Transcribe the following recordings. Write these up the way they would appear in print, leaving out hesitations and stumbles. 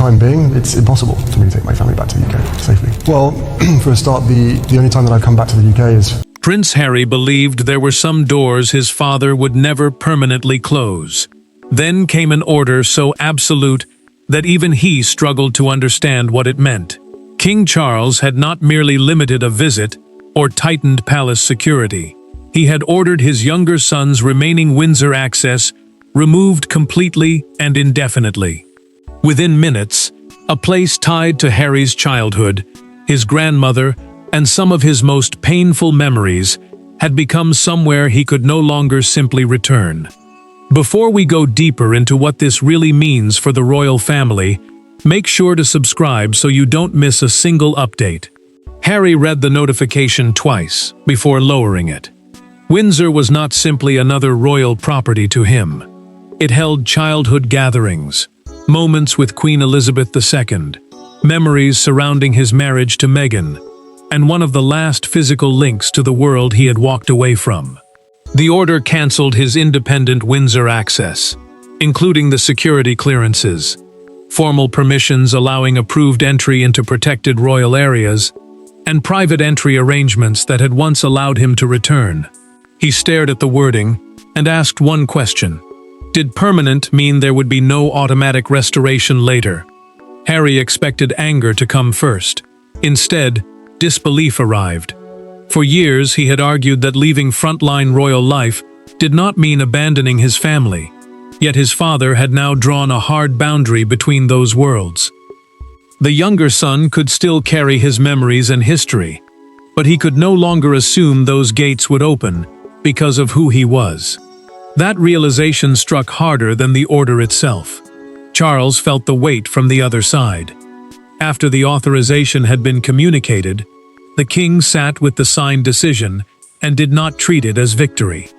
time being, it's impossible for me to take my family back to the UK safely. Well, for a start, the only time that I've come back to the UK is... Prince Harry believed there were some doors his father would never permanently close. Then came an order so absolute that even he struggled to understand what it meant. King Charles had not merely limited a visit or tightened palace security. He had ordered his younger son's remaining Windsor access removed completely and indefinitely. Within minutes, a place tied to Harry's childhood, his grandmother, and some of his most painful memories had become somewhere he could no longer simply return. Before we go deeper into what this really means for the royal family, make sure to subscribe so you don't miss a single update. Harry read the notification twice before lowering it. Windsor was not simply another royal property to him. It held childhood gatherings, moments with Queen Elizabeth II, memories surrounding his marriage to Meghan, and one of the last physical links to the world he had walked away from. The order cancelled his independent Windsor access, including the security clearances, formal permissions allowing approved entry into protected royal areas, and private entry arrangements that had once allowed him to return. He stared at the wording and asked one question. Did permanent mean there would be no automatic restoration later? Harry expected anger to come first. Instead, disbelief arrived. For years, he had argued that leaving frontline royal life did not mean abandoning his family, yet his father had now drawn a hard boundary between those worlds. The younger son could still carry his memories and history, but he could no longer assume those gates would open because of who he was. That realization struck harder than the order itself. Charles felt the weight from the other side. After the authorization had been communicated, the king sat with the signed decision and did not treat it as victory.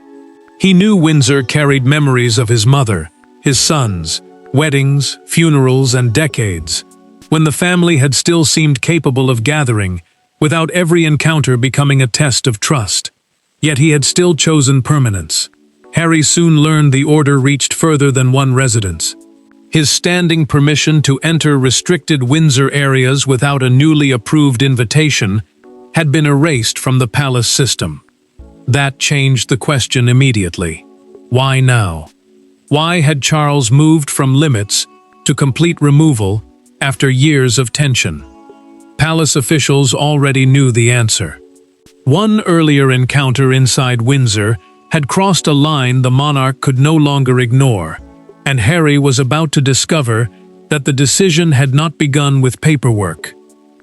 He knew Windsor carried memories of his mother, his sons, weddings, funerals, and decades, when the family had still seemed capable of gathering, without every encounter becoming a test of trust. Yet he had still chosen permanence. Harry soon learned the order reached further than one residence. His standing permission to enter restricted Windsor areas without a newly approved invitation had been erased from the palace system. That changed the question immediately. Why now? Why had Charles moved from limits to complete removal after years of tension? Palace officials already knew the answer. One earlier encounter inside Windsor had crossed a line the monarch could no longer ignore, and Harry was about to discover that the decision had not begun with paperwork.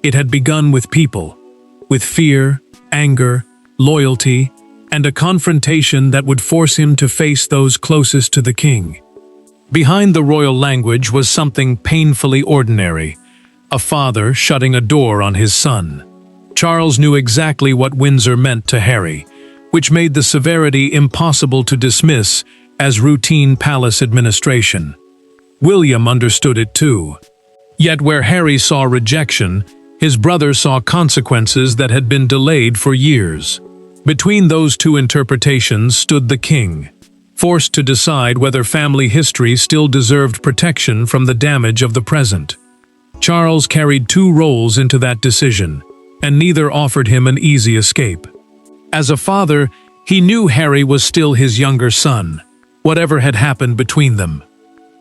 It had begun with people, with fear, anger, loyalty, and a confrontation that would force him to face those closest to the king. Behind the royal language was something painfully ordinary, a father shutting a door on his son. Charles knew exactly what Windsor meant to Harry, which made the severity impossible to dismiss as routine palace administration. William understood it too. Yet where Harry saw rejection, his brother saw consequences that had been delayed for years. Between those two interpretations stood the king, forced to decide whether family history still deserved protection from the damage of the present. Charles carried two roles into that decision, and neither offered him an easy escape. As a father, he knew Harry was still his younger son, whatever had happened between them.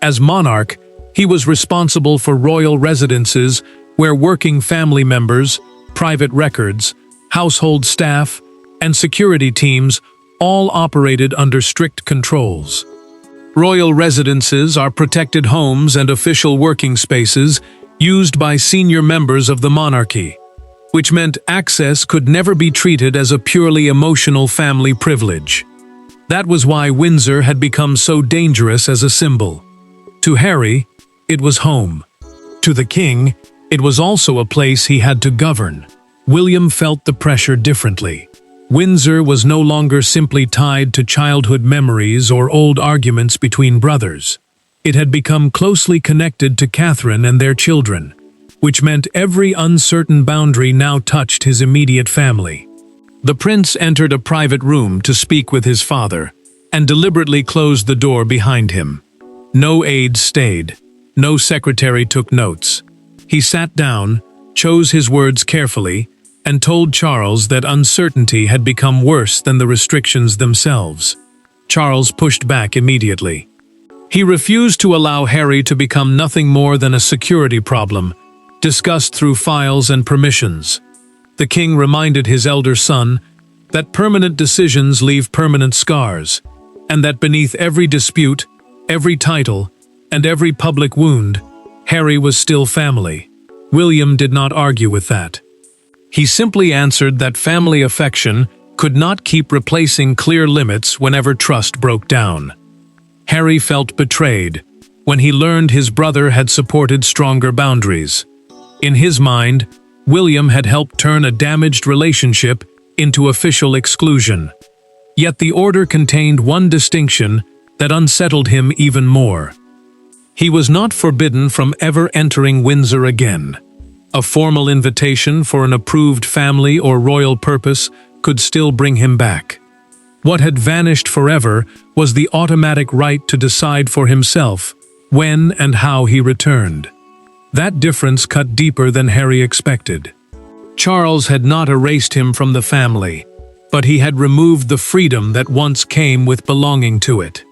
As monarch, he was responsible for royal residences where working family members, private records, household staff, and security teams all operated under strict controls. Royal residences are protected homes and official working spaces used by senior members of the monarchy, which meant access could never be treated as a purely emotional family privilege. That was why Windsor had become so dangerous as a symbol. To Harry, it was home. To the king, it was also a place he had to govern. William felt the pressure differently. Windsor was no longer simply tied to childhood memories or old arguments between brothers. It had become closely connected to Catherine and their children, which meant every uncertain boundary now touched his immediate family. The prince entered a private room to speak with his father, and deliberately closed the door behind him. No aides stayed. No secretary took notes. He sat down, chose his words carefully, and told Charles that uncertainty had become worse than the restrictions themselves. Charles pushed back immediately. He refused to allow Harry to become nothing more than a security problem, discussed through files and permissions. The king reminded his elder son that permanent decisions leave permanent scars, and that beneath every dispute, every title, and every public wound, Harry was still family. William did not argue with that. He simply answered that family affection could not keep replacing clear limits whenever trust broke down. Harry felt betrayed when he learned his brother had supported stronger boundaries. In his mind, William had helped turn a damaged relationship into official exclusion. Yet the order contained one distinction that unsettled him even more. He was not forbidden from ever entering Windsor again. A formal invitation for an approved family or royal purpose could still bring him back. What had vanished forever was the automatic right to decide for himself when and how he returned. That difference cut deeper than Harry expected. Charles had not erased him from the family, but he had removed the freedom that once came with belonging to it.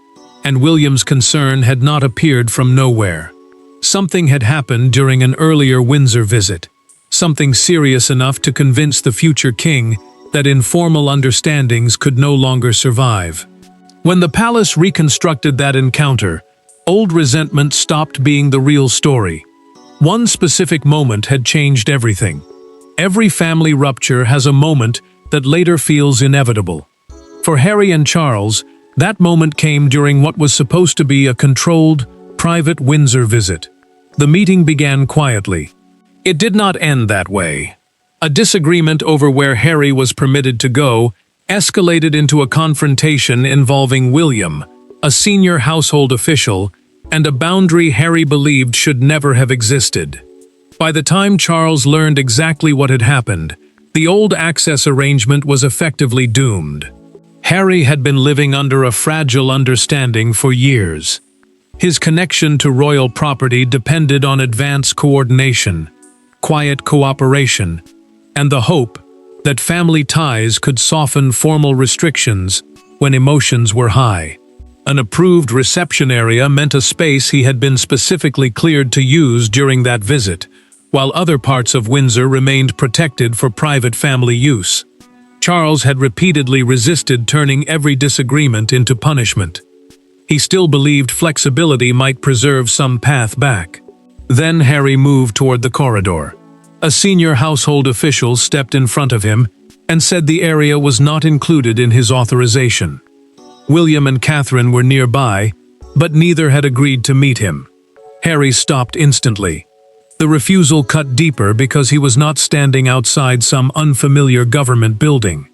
And William's concern had not appeared from nowhere. Something had happened during an earlier Windsor visit, something serious enough to convince the future king that informal understandings could no longer survive. When the palace reconstructed that encounter, old resentment stopped being the real story. One specific moment had changed everything. Every family rupture has a moment that later feels inevitable. For Harry and Charles, that moment came during what was supposed to be a controlled, private Windsor visit. The meeting began quietly. It did not end that way. A disagreement over where Harry was permitted to go escalated into a confrontation involving William, a senior household official, and a boundary Harry believed should never have existed. By the time Charles learned exactly what had happened, the old access arrangement was effectively doomed. Harry had been living under a fragile understanding for years. His connection to royal property depended on advanced coordination, quiet cooperation, and the hope that family ties could soften formal restrictions when emotions were high. An approved reception area meant a space he had been specifically cleared to use during that visit, while other parts of Windsor remained protected for private family use. Charles had repeatedly resisted turning every disagreement into punishment. He still believed flexibility might preserve some path back. Then Harry moved toward the corridor. A senior household official stepped in front of him and said the area was not included in his authorization. William and Catherine were nearby, but neither had agreed to meet him. Harry stopped instantly. The refusal cut deeper because he was not standing outside some unfamiliar government building.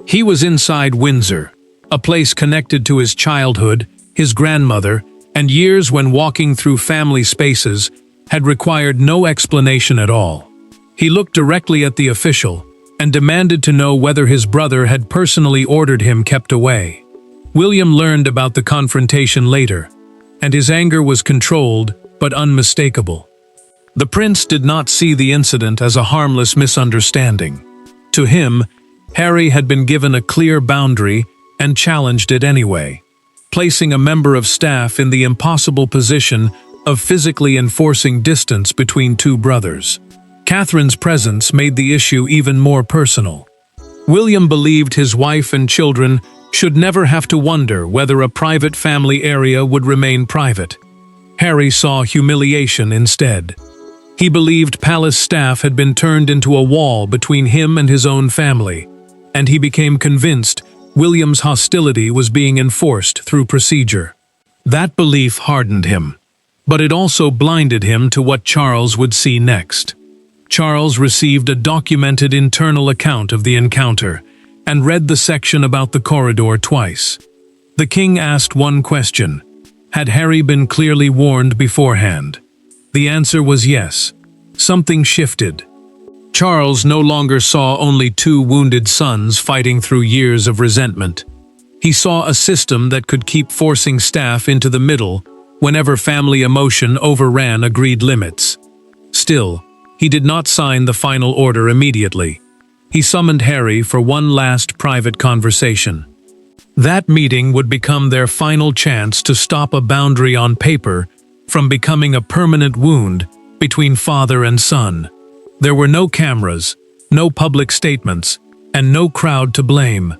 He was inside Windsor, a place connected to his childhood, his grandmother, and years when walking through family spaces had required no explanation at all. He looked directly at the official and demanded to know whether his brother had personally ordered him kept away. William learned about the confrontation later, and his anger was controlled but unmistakable. The prince did not see the incident as a harmless misunderstanding. To him, Harry had been given a clear boundary and challenged it anyway, placing a member of staff in the impossible position of physically enforcing distance between two brothers. Catherine's presence made the issue even more personal. William believed his wife and children should never have to wonder whether a private family area would remain private. Harry saw humiliation instead. He believed palace staff had been turned into a wall between him and his own family, and he became convinced William's hostility was being enforced through procedure. That belief hardened him, but it also blinded him to what Charles would see next. Charles received a documented internal account of the encounter and read the section about the corridor twice. The king asked one question: had Harry been clearly warned beforehand? The answer was yes. Something shifted. Charles no longer saw only two wounded sons fighting through years of resentment. He saw a system that could keep forcing staff into the middle whenever family emotion overran agreed limits. Still, he did not sign the final order immediately. He summoned Harry for one last private conversation. That meeting would become their final chance to stop a boundary on paper from becoming a permanent wound between father and son. There were no cameras, no public statements, and no crowd to blame.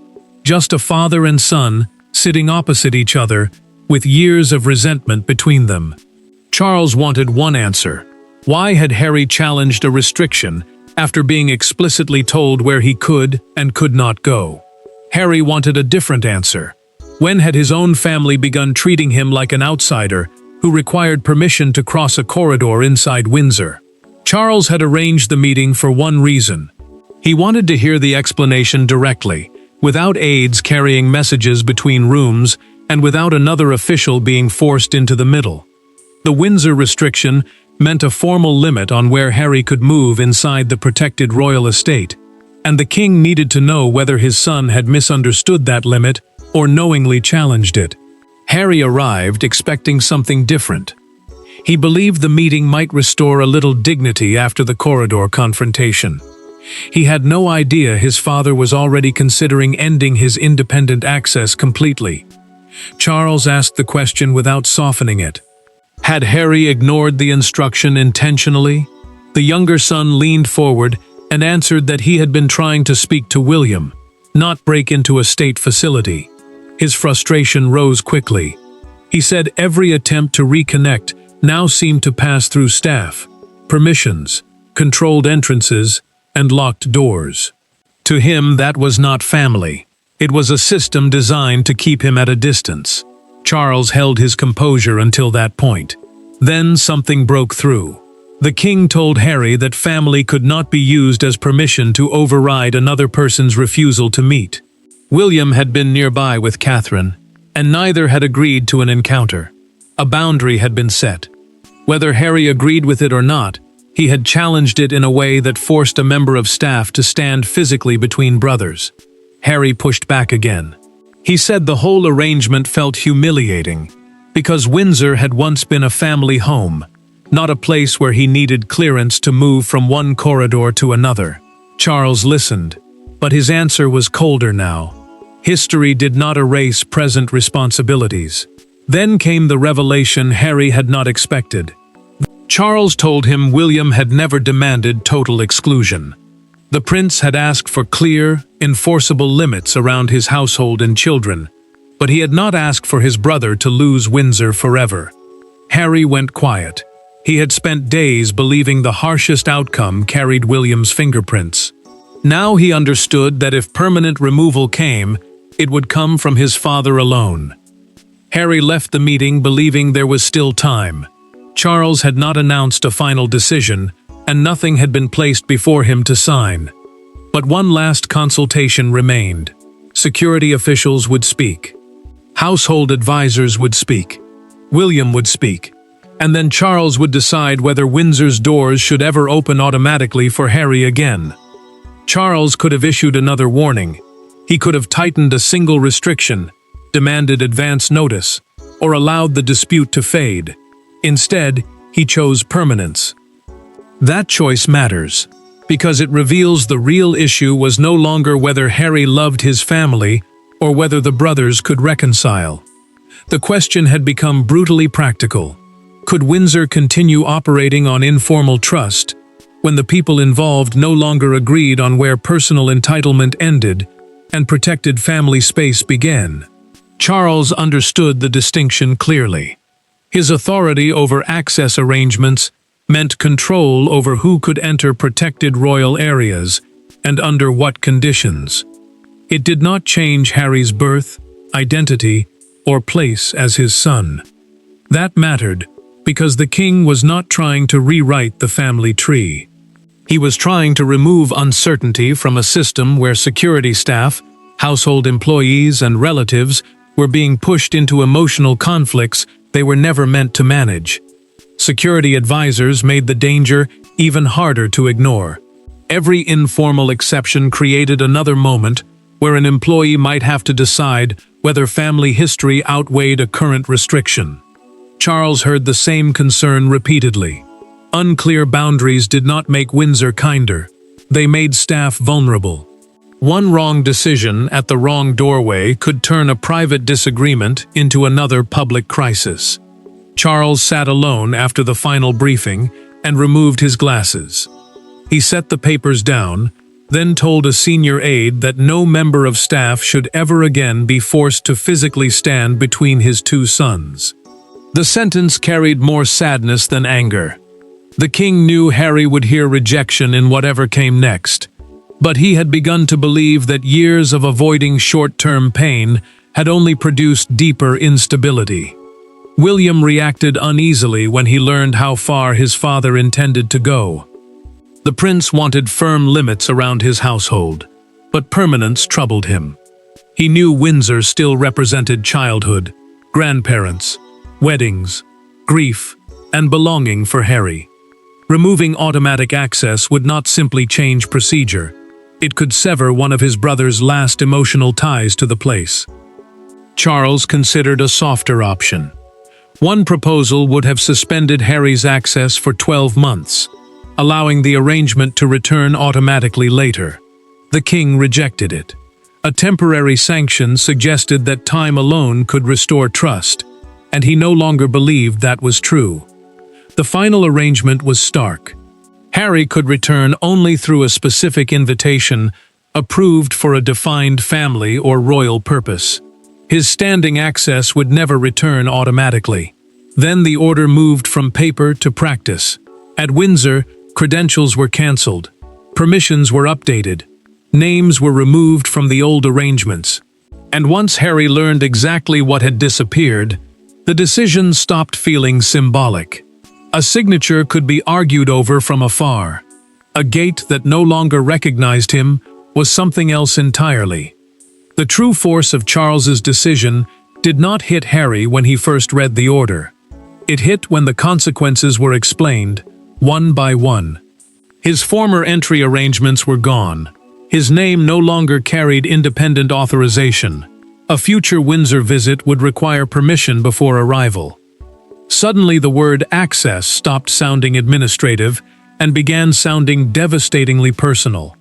Just a father and son sitting opposite each other with years of resentment between them. Charles wanted one answer. Why had Harry challenged a restriction after being explicitly told where he could and could not go? Harry wanted a different answer. When had his own family begun treating him like an outsider who required permission to cross a corridor inside Windsor? Charles had arranged the meeting for one reason. He wanted to hear the explanation directly, without aides carrying messages between rooms and without another official being forced into the middle. The Windsor restriction meant a formal limit on where Harry could move inside the protected royal estate, and the king needed to know whether his son had misunderstood that limit or knowingly challenged it. Harry arrived expecting something different. He believed the meeting might restore a little dignity after the corridor confrontation. He had no idea his father was already considering ending his independent access completely. Charles asked the question without softening it. Had Harry ignored the instruction intentionally? The younger son leaned forward and answered that he had been trying to speak to William, not break into a state facility. His frustration rose quickly. He said every attempt to reconnect now seemed to pass through staff, permissions, controlled entrances, and locked doors. To him, that was not family. It was a system designed to keep him at a distance. Charles held his composure until that point. Then something broke through. The king told Harry that family could not be used as permission to override another person's refusal to meet. William had been nearby with Catherine, and neither had agreed to an encounter. A boundary had been set. Whether Harry agreed with it or not, he had challenged it in a way that forced a member of staff to stand physically between brothers. Harry pushed back again. He said the whole arrangement felt humiliating, because Windsor had once been a family home, not a place where he needed clearance to move from one corridor to another. Charles listened, but his answer was colder now. History did not erase present responsibilities. Then came the revelation Harry had not expected. Charles told him William had never demanded total exclusion. The prince had asked for clear, enforceable limits around his household and children, but he had not asked for his brother to lose Windsor forever. Harry went quiet. He had spent days believing the harshest outcome carried William's fingerprints. Now he understood that if permanent removal came, it would come from his father alone. Harry left the meeting believing there was still time. Charles had not announced a final decision, and nothing had been placed before him to sign. But one last consultation remained. Security officials would speak. Household advisors would speak. William would speak. And then Charles would decide whether Windsor's doors should ever open automatically for Harry again. Charles could have issued another warning. He could have tightened a single restriction, demanded advance notice, or allowed the dispute to fade. Instead, he chose permanence. That choice matters, because it reveals the real issue was no longer whether Harry loved his family or whether the brothers could reconcile. The question had become brutally practical. Could Windsor continue operating on informal trust when the people involved no longer agreed on where personal entitlement ended and protected family space began? Charles understood the distinction clearly. His authority over access arrangements meant control over who could enter protected royal areas and under what conditions. It did not change Harry's birth, identity, or place as his son. That mattered because the king was not trying to rewrite the family tree. He was trying to remove uncertainty from a system where security staff, household employees, and relatives were being pushed into emotional conflicts they were never meant to manage. Security advisors made the danger even harder to ignore. Every informal exception created another moment where an employee might have to decide whether family history outweighed a current restriction. Charles heard the same concern repeatedly. Unclear boundaries did not make Windsor kinder. They made staff vulnerable. One wrong decision at the wrong doorway could turn a private disagreement into another public crisis. Charles sat alone after the final briefing and removed his glasses. He set the papers down, then told a senior aide that no member of staff should ever again be forced to physically stand between his two sons. The sentence carried more sadness than anger. The king knew Harry would hear rejection in whatever came next, but he had begun to believe that years of avoiding short-term pain had only produced deeper instability. William reacted uneasily when he learned how far his father intended to go. The prince wanted firm limits around his household, but permanence troubled him. He knew Windsor still represented childhood, grandparents, weddings, grief, and belonging for Harry. Removing automatic access would not simply change procedure. It could sever one of his brother's last emotional ties to the place. Charles considered a softer option. One proposal would have suspended Harry's access for 12 months, allowing the arrangement to return automatically later. The king rejected it. A temporary sanction suggested that time alone could restore trust, and he no longer believed that was true. The final arrangement was stark. Harry could return only through a specific invitation approved for a defined family or royal purpose. His standing access would never return automatically. Then the order moved from paper to practice. At Windsor, credentials were cancelled. Permissions were updated. Names were removed from the old arrangements. And once Harry learned exactly what had disappeared, the decision stopped feeling symbolic. A signature could be argued over from afar. A gate that no longer recognized him was something else entirely. The true force of Charles's decision did not hit Harry when he first read the order. It hit when the consequences were explained, one by one. His former entry arrangements were gone. His name no longer carried independent authorization. A future Windsor visit would require permission before arrival. Suddenly the word access stopped sounding administrative and began sounding devastatingly personal.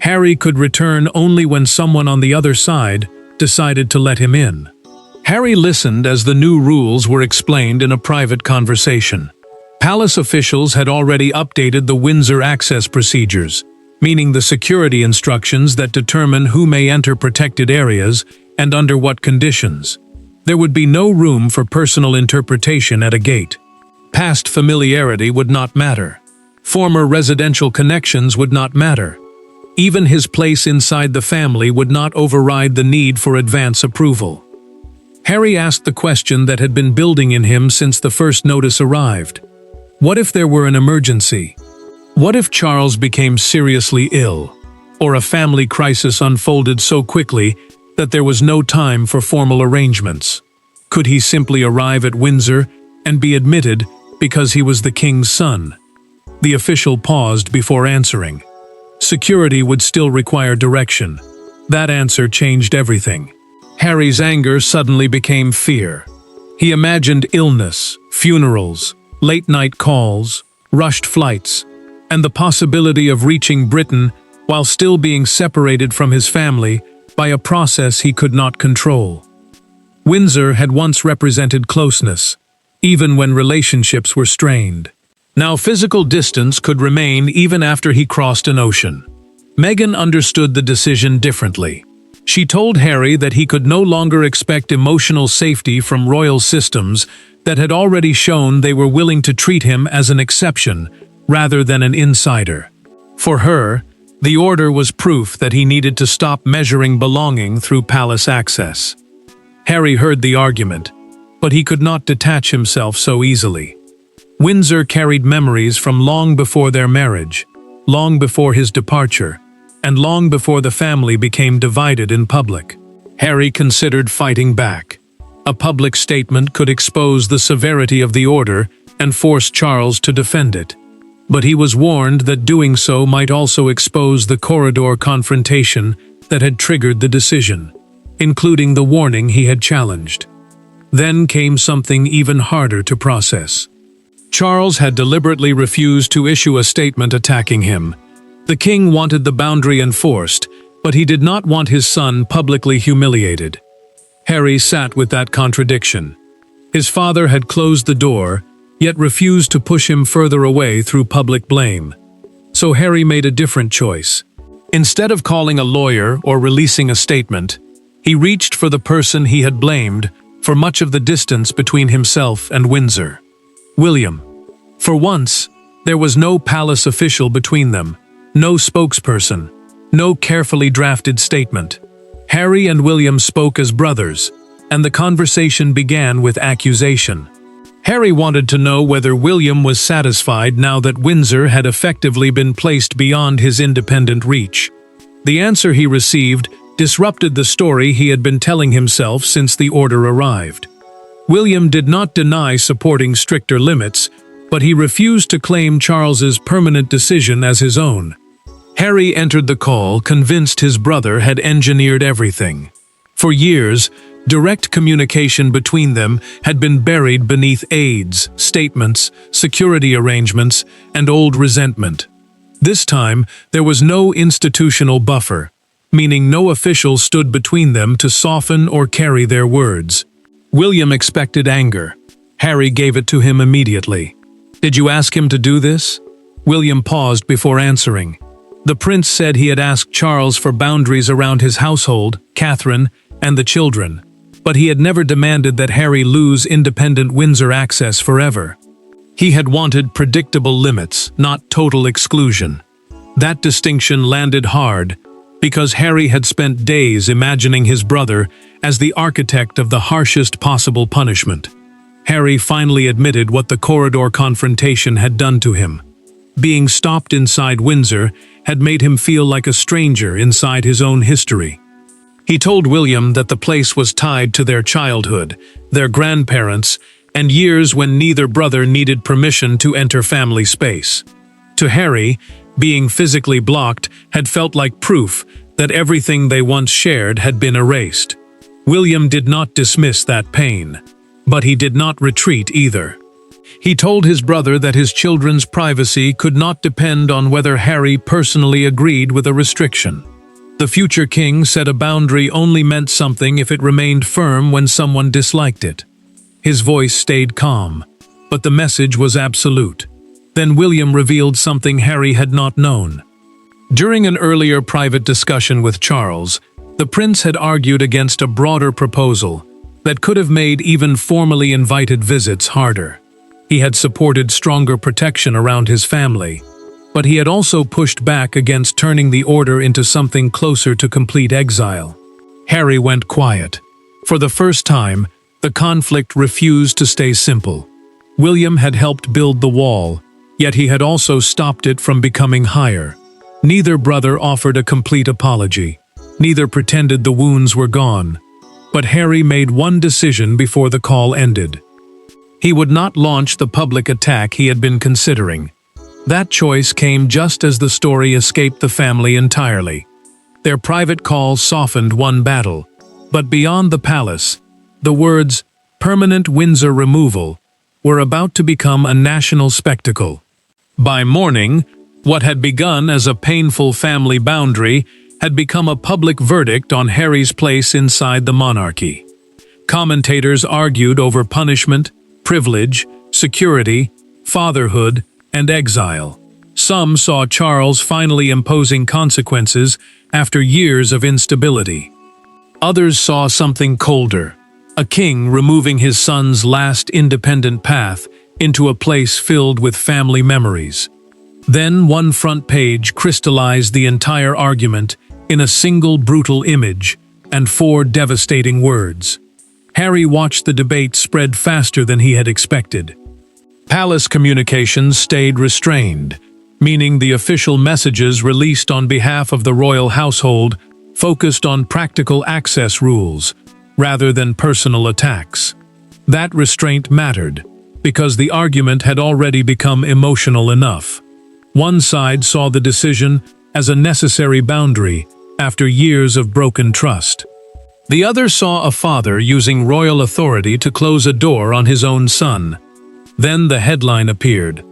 Harry could return only when someone on the other side decided to let him in. Harry listened as the new rules were explained in a private conversation. Palace officials had already updated the Windsor access procedures, meaning the security instructions that determine who may enter protected areas and under what conditions. There would be no room for personal interpretation at a gate. Past familiarity would not matter. Former residential connections would not matter. Even his place inside the family would not override the need for advance approval. Harry asked the question that had been building in him since the first notice arrived. What if there were an emergency? What if Charles became seriously ill, or a family crisis unfolded so quickly that there was no time for formal arrangements? Could he simply arrive at Windsor and be admitted because he was the king's son? The official paused before answering. Security would still require direction. That answer changed everything. Harry's anger suddenly became fear. He imagined illness, funerals, late-night calls, rushed flights, and the possibility of reaching Britain while still being separated from his family by a process he could not control. Windsor had once represented closeness, even when relationships were strained. Now physical distance could remain even after he crossed an ocean. Meghan understood the decision differently. She told Harry that he could no longer expect emotional safety from royal systems that had already shown they were willing to treat him as an exception rather than an insider. For her, the order was proof that he needed to stop measuring belonging through palace access. Harry heard the argument, but he could not detach himself so easily. Windsor carried memories from long before their marriage, long before his departure, and long before the family became divided in public. Harry considered fighting back. A public statement could expose the severity of the order and force Charles to defend it. But he was warned that doing so might also expose the corridor confrontation that had triggered the decision, including the warning he had challenged. Then came something even harder to process. Charles had deliberately refused to issue a statement attacking him. The king wanted the boundary enforced, but he did not want his son publicly humiliated. Harry sat with that contradiction. His father had closed the door, yet refused to push him further away through public blame. So Harry made a different choice. Instead of calling a lawyer or releasing a statement, he reached for the person he had blamed for much of the distance between himself and Windsor. William. For once, there was no palace official between them, no spokesperson, no carefully drafted statement. Harry and William spoke as brothers, and the conversation began with accusation. Harry wanted to know whether William was satisfied now that Windsor had effectively been placed beyond his independent reach. The answer he received disrupted the story he had been telling himself since the order arrived. William did not deny supporting stricter limits, but he refused to claim Charles's permanent decision as his own. Harry entered the call convinced his brother had engineered everything. For years, direct communication between them had been buried beneath aides, statements, security arrangements, and old resentment. This time, there was no institutional buffer, meaning no official stood between them to soften or carry their words. William expected anger. Harry gave it to him immediately. "Did you ask him to do this?" William paused before answering. The prince said he had asked Charles for boundaries around his household, Catherine, and the children, but he had never demanded that Harry lose independent Windsor access forever. He had wanted predictable limits, not total exclusion. That distinction landed hard, because Harry had spent days imagining his brother as the architect of the harshest possible punishment. Harry finally admitted what the corridor confrontation had done to him. Being stopped inside Windsor had made him feel like a stranger inside his own history. He told William that the place was tied to their childhood, their grandparents, and years when neither brother needed permission to enter family space. To Harry, being physically blocked had felt like proof that everything they once shared had been erased. William did not dismiss that pain, but he did not retreat either. He told his brother that his children's privacy could not depend on whether Harry personally agreed with a restriction. The future king said a boundary only meant something if it remained firm when someone disliked it. His voice stayed calm, but the message was absolute. Then William revealed something Harry had not known. During an earlier private discussion with Charles, the prince had argued against a broader proposal that could have made even formally invited visits harder. He had supported stronger protection around his family, but he had also pushed back against turning the order into something closer to complete exile. Harry went quiet. For the first time, the conflict refused to stay simple. William had helped build the wall, yet he had also stopped it from becoming higher. Neither brother offered a complete apology. Neither pretended the wounds were gone. But Harry made one decision before the call ended. He would not launch the public attack he had been considering. That choice came just as the story escaped the family entirely. Their private call softened one battle, but beyond the palace, the words, "permanent Windsor removal," were about to become a national spectacle. By morning, what had begun as a painful family boundary had become a public verdict on Harry's place inside the monarchy. Commentators argued over punishment, privilege, security, fatherhood, and exile. Some saw Charles finally imposing consequences after years of instability. Others saw something colder, a king removing his son's last independent path into a place filled with family memories. Then one front page crystallized the entire argument in a single brutal image and 4 devastating words. Harry watched the debate spread faster than he had expected. Palace communications stayed restrained, meaning the official messages released on behalf of the royal household focused on practical access rules, rather than personal attacks. That restraint mattered, because the argument had already become emotional enough. One side saw the decision as a necessary boundary after years of broken trust. The other saw a father using royal authority to close a door on his own son. Then the headline appeared.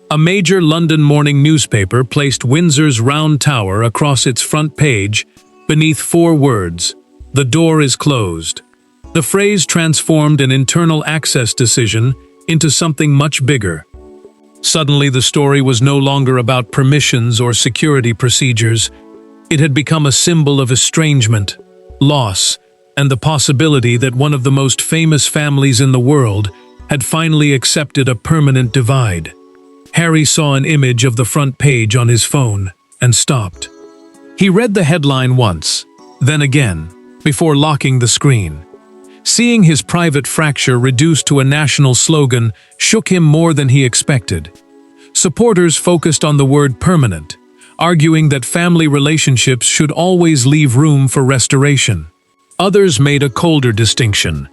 A major London morning newspaper placed Windsor's round tower across its front page beneath 4 words, "The door is closed." The phrase transformed an internal access decision into something much bigger. Suddenly, the story was no longer about permissions or security procedures. It had become a symbol of estrangement, loss, and the possibility that one of the most famous families in the world had finally accepted a permanent divide. Harry saw an image of the front page on his phone and stopped. He read the headline once, then again, before locking the screen. Seeing his private fracture reduced to a national slogan shook him more than he expected. Supporters focused on the word permanent, arguing that family relationships should always leave room for restoration. Others made a colder distinction.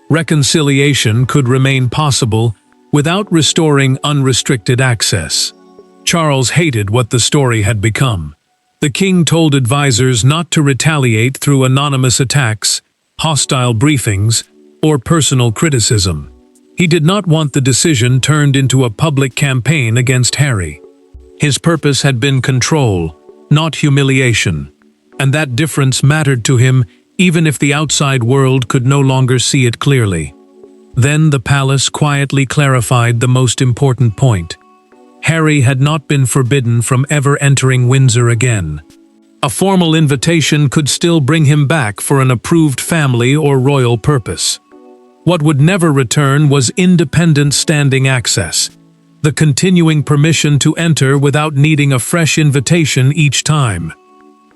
Reconciliation could remain possible without restoring unrestricted access. Charles hated what the story had become. The king told advisors not to retaliate through anonymous attacks, hostile briefings, or personal criticism. He did not want the decision turned into a public campaign against Harry. His purpose had been control, not humiliation, and that difference mattered to him even if the outside world could no longer see it clearly. Then the palace quietly clarified the most important point. Harry had not been forbidden from ever entering Windsor again. A formal invitation could still bring him back for an approved family or royal purpose. What would never return was independent standing access, the continuing permission to enter without needing a fresh invitation each time.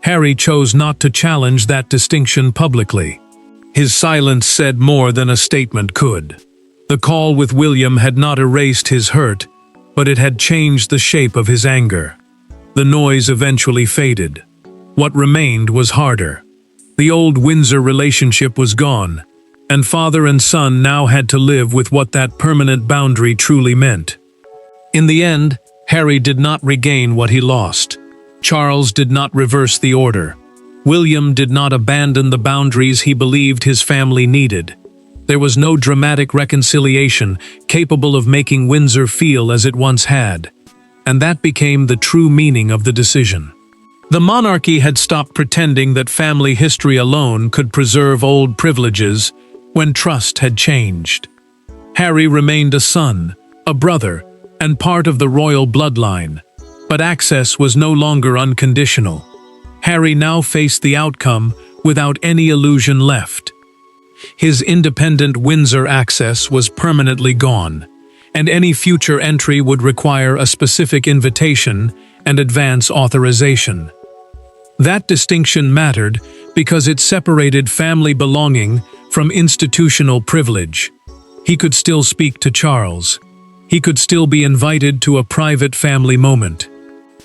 Harry chose not to challenge that distinction publicly. His silence said more than a statement could. The call with William had not erased his hurt, but it had changed the shape of his anger. The noise eventually faded. What remained was harder. The old Windsor relationship was gone, and father and son now had to live with what that permanent boundary truly meant. In the end, Harry did not regain what he lost. Charles did not reverse the order. William did not abandon the boundaries he believed his family needed. There was no dramatic reconciliation capable of making Windsor feel as it once had, and that became the true meaning of the decision. The monarchy had stopped pretending that family history alone could preserve old privileges when trust had changed. Harry remained a son, a brother, and part of the royal bloodline, but access was no longer unconditional. Harry now faced the outcome without any illusion left. His independent Windsor access was permanently gone, and any future entry would require a specific invitation and advance authorization. That distinction mattered because it separated family belonging from institutional privilege. He could still speak to Charles. He could still be invited to a private family moment.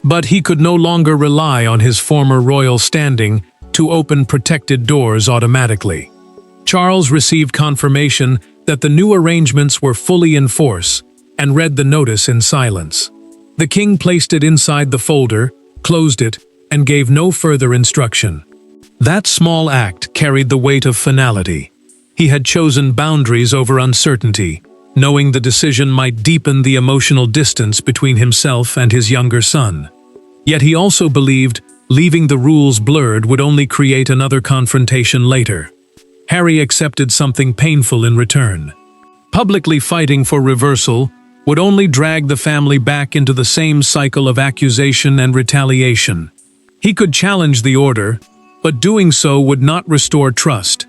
But he could no longer rely on his former royal standing to open protected doors automatically. Charles received confirmation that the new arrangements were fully in force and read the notice in silence. The king placed it inside the folder, closed it, and gave no further instruction. That small act carried the weight of finality. He had chosen boundaries over uncertainty, knowing the decision might deepen the emotional distance between himself and his younger son. Yet he also believed leaving the rules blurred would only create another confrontation later. Harry accepted something painful in return. Publicly fighting for reversal would only drag the family back into the same cycle of accusation and retaliation. He could challenge the order, but doing so would not restore trust.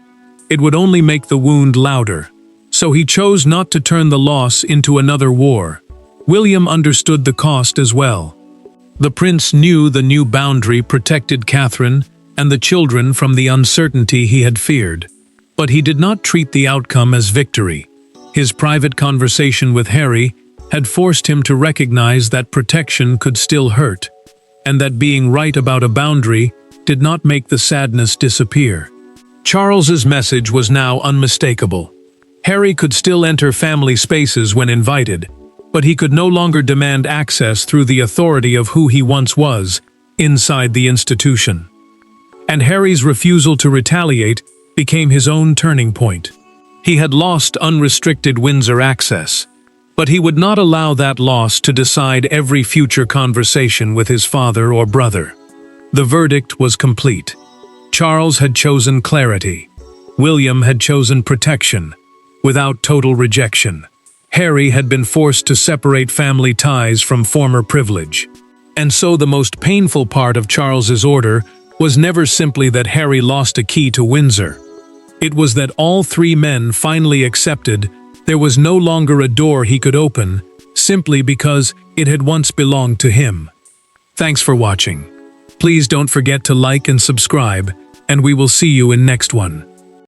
It would only make the wound louder. So he chose not to turn the loss into another war. William understood the cost as well. The prince knew the new boundary protected Catherine and the children from the uncertainty he had feared. But he did not treat the outcome as victory. His private conversation with Harry had forced him to recognize that protection could still hurt, and that being right about a boundary did not make the sadness disappear. Charles's message was now unmistakable. Harry could still enter family spaces when invited, but he could no longer demand access through the authority of who he once was inside the institution. And Harry's refusal to retaliate became his own turning point. He had lost unrestricted Windsor access, but he would not allow that loss to decide every future conversation with his father or brother. The verdict was complete. Charles had chosen clarity. William had chosen protection, without total rejection. Harry had been forced to separate family ties from former privilege. And so the most painful part of Charles's order was never simply that Harry lost a key to Windsor. It was that all three men finally accepted there was no longer a door he could open, simply because it had once belonged to him. Thanks for watching. Please don't forget to like and subscribe, and we will see you in next one.